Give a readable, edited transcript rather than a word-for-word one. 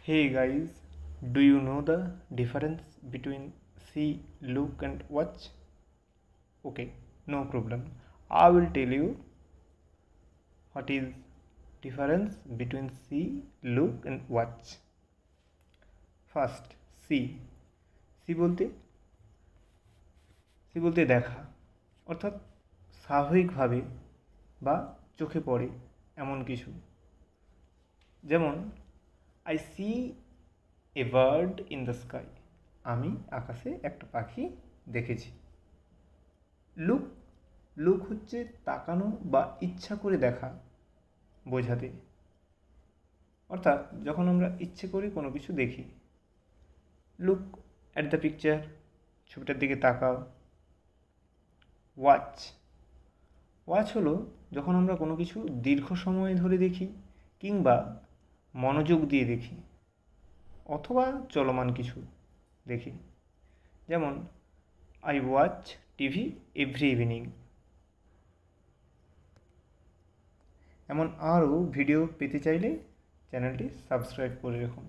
Hey guys, do you know the difference between see, look, and watch? Okay, no problem. I will tell you what is difference between see, look, and watch. First, see. See বলতে দেখা, অর্থাৎ স্বাভাবিকভাবে বা চোখে পড়ে এমন কিছু। যেমন I see a bird in the sky, আমি আকাশে একটা পাখি দেখেছি। লুক লুক হচ্ছে তাকানো বা ইচ্ছা করে দেখা বোঝাতে, অর্থাৎ যখন আমরা ইচ্ছে করে কোনো কিছু দেখি। লুক অ্যাট দ্য পিকচার, ছবিটার দিকে তাকাও। ওয়াচ ওয়াচ হলো যখন আমরা কোনো কিছু দীর্ঘ সময় ধরে দেখি কিংবা মনোযোগ দিয়ে দেখি অথবা চলমান কিছু দেখি। যেমন I watch TV every evening. এমন আরও ভিডিও পেতে চাইলে চ্যানেলটি সাবস্ক্রাইব করে রাখুন।